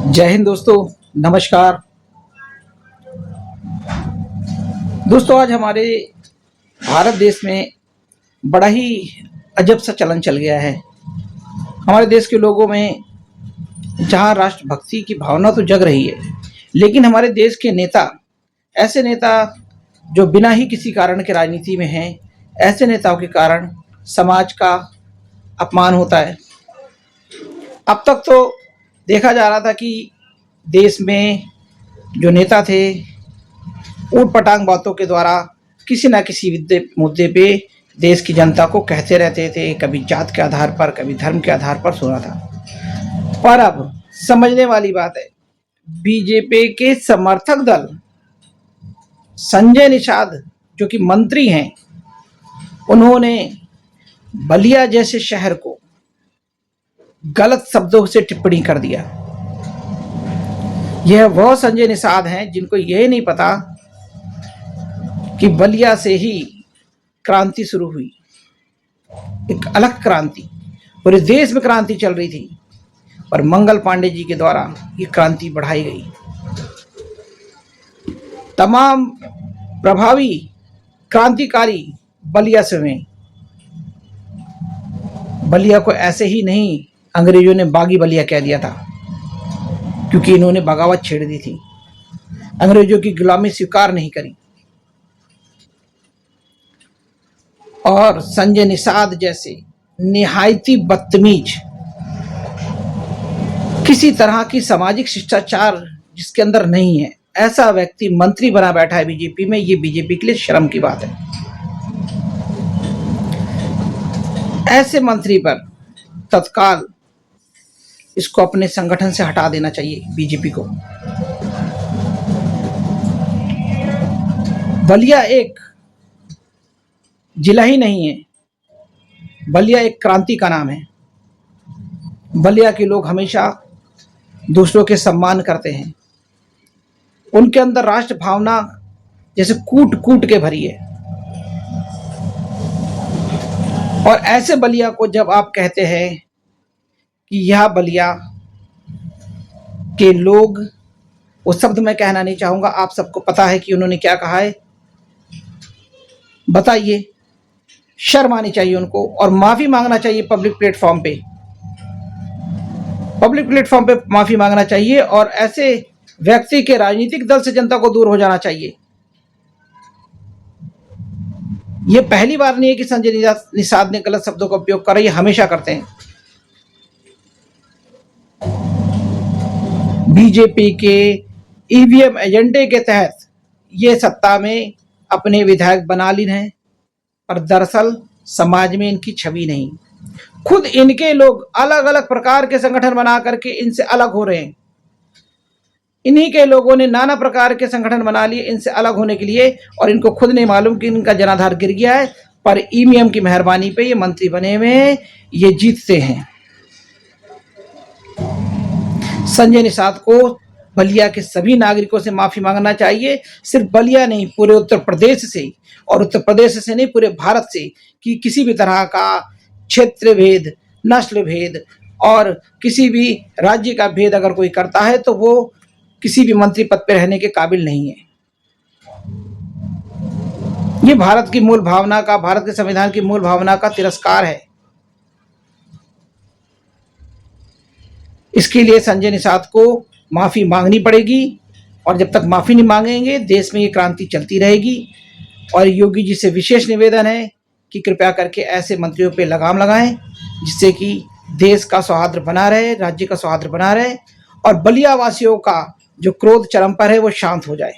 जय हिंद दोस्तों। नमस्कार दोस्तों। आज हमारे भारत देश में बड़ा ही अजब सा चलन चल गया है। हमारे देश के लोगों में जहां राष्ट्रभक्ति की भावना तो जग रही है, लेकिन हमारे देश के नेता, ऐसे नेता जो बिना ही किसी कारण के राजनीति में हैं, ऐसे नेताओं के कारण समाज का अपमान होता है। अब तक तो देखा जा रहा था कि देश में जो नेता थे ऊट पटांग बातों के द्वारा किसी न किसी मुद्दे पे देश की जनता को कहते रहते थे, कभी जात के आधार पर, कभी धर्म के आधार पर सुना था। पर अब समझने वाली बात है, बीजेपी के समर्थक दल संजय निषाद जो कि मंत्री हैं, उन्होंने बलिया जैसे शहर को गलत शब्दों से टिप्पणी कर दिया। यह वह संजय निषाद हैं जिनको यह नहीं पता कि बलिया से ही क्रांति शुरू हुई, एक अलग क्रांति। पूरे देश में क्रांति चल रही थी, पर मंगल पांडे जी के द्वारा ये क्रांति बढ़ाई गई। तमाम प्रभावी क्रांतिकारी बलिया से हुए। बलिया को ऐसे ही नहीं अंग्रेजों ने बागी बलिया कह दिया था, क्योंकि इन्होंने बगावत छेड़ दी थी, अंग्रेजों की गुलामी स्वीकार नहीं करी। और संजय निषाद जैसे निहायती बदतमीज, किसी तरह की सामाजिक शिष्टाचार जिसके अंदर नहीं है, ऐसा व्यक्ति मंत्री बना बैठा है बीजेपी में। ये बीजेपी के लिए शर्म की बात है। ऐसे मंत्री पर तत्काल इसको अपने संगठन से हटा देना चाहिए बीजेपी को। बलिया एक जिला ही नहीं है, बलिया एक क्रांति का नाम है। बलिया के लोग हमेशा दूसरों के सम्मान करते हैं। उनके अंदर राष्ट्र भावना जैसे कूट कूट के भरी है। और ऐसे बलिया को जब आप कहते हैं कि यह बलिया के लोग, वो शब्द मैं कहना नहीं चाहूंगा, आप सबको पता है कि उन्होंने क्या कहा है। बताइए, शर्म आनी चाहिए उनको और माफी मांगना चाहिए पब्लिक प्लेटफॉर्म पे। पब्लिक प्लेटफॉर्म पे माफी मांगना चाहिए और ऐसे व्यक्ति के राजनीतिक दल से जनता को दूर हो जाना चाहिए। ये पहली बार नहीं है कि संजय निषाद ने गलत शब्दों का उपयोग करा, ये हमेशा करते हैं। बीजेपी के ईवीएम एजेंडे के तहत ये सत्ता में अपने विधायक बना ली हैं, पर दरअसल समाज में इनकी छवि नहीं। खुद इनके लोग अलग अलग प्रकार के संगठन बना करके इनसे अलग हो रहे हैं। इन्हीं के लोगों ने नाना प्रकार के संगठन बना लिए इनसे अलग होने के लिए, और इनको खुद नहीं मालूम कि इनका जनाधार गिर गया है। पर ईवीएम की मेहरबानी पे ये मंत्री बने हुए हैं, ये जीतते हैं। संजय निषाद को बलिया के सभी नागरिकों से माफी मांगना चाहिए। सिर्फ बलिया नहीं, पूरे उत्तर प्रदेश से, और उत्तर प्रदेश से नहीं पूरे भारत से, कि किसी भी तरह का क्षेत्र भेद, नस्ल भेद और किसी भी राज्य का भेद अगर कोई करता है तो वो किसी भी मंत्री पद पर रहने के काबिल नहीं है। ये भारत की मूल भावना का, भारत के संविधान की मूल भावना का तिरस्कार है। इसके लिए संजय निषाद को माफी मांगनी पड़ेगी, और जब तक माफी नहीं मांगेंगे देश में ये क्रांति चलती रहेगी। और योगी जी से विशेष निवेदन है कि कृपया करके ऐसे मंत्रियों पे लगाम लगाएं, जिससे कि देश का सौहार्द बना रहे, राज्य का सौहार्द बना रहे, और बलिया वासियों का जो क्रोध चरम पर है वो शांत हो जाए।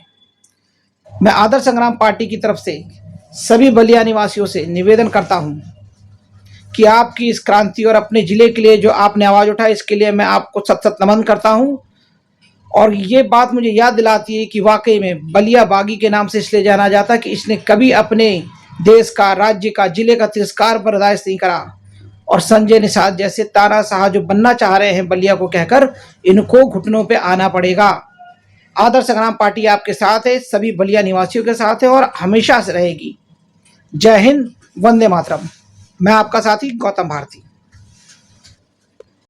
मैं आदर्श संग्राम पार्टी की तरफ से सभी बलिया निवासियों से निवेदन करता हूं कि आपकी इस क्रांति और अपने जिले के लिए जो आपने आवाज उठाई, इसके लिए मैं आपको सत सत नमन करता हूं। और ये बात मुझे याद दिलाती है कि वाकई में बलिया बागी के नाम से इसलिए जाना जाता कि इसने कभी अपने देश का, राज्य का, जिले का तिरस्कार बर्दाश्त नहीं करा। और संजय निषाद जैसे तानाशाह जो बनना चाह रहे हैं बलिया को कहकर, इनको घुटनों पे आना पड़ेगा। आदर्श संग्राम पार्टी आपके साथ है, सभी बलिया निवासियों के साथ है और हमेशा से रहेगी। जय हिंद, वंदे मातरम। मैं आपका साथी गौतम भारती।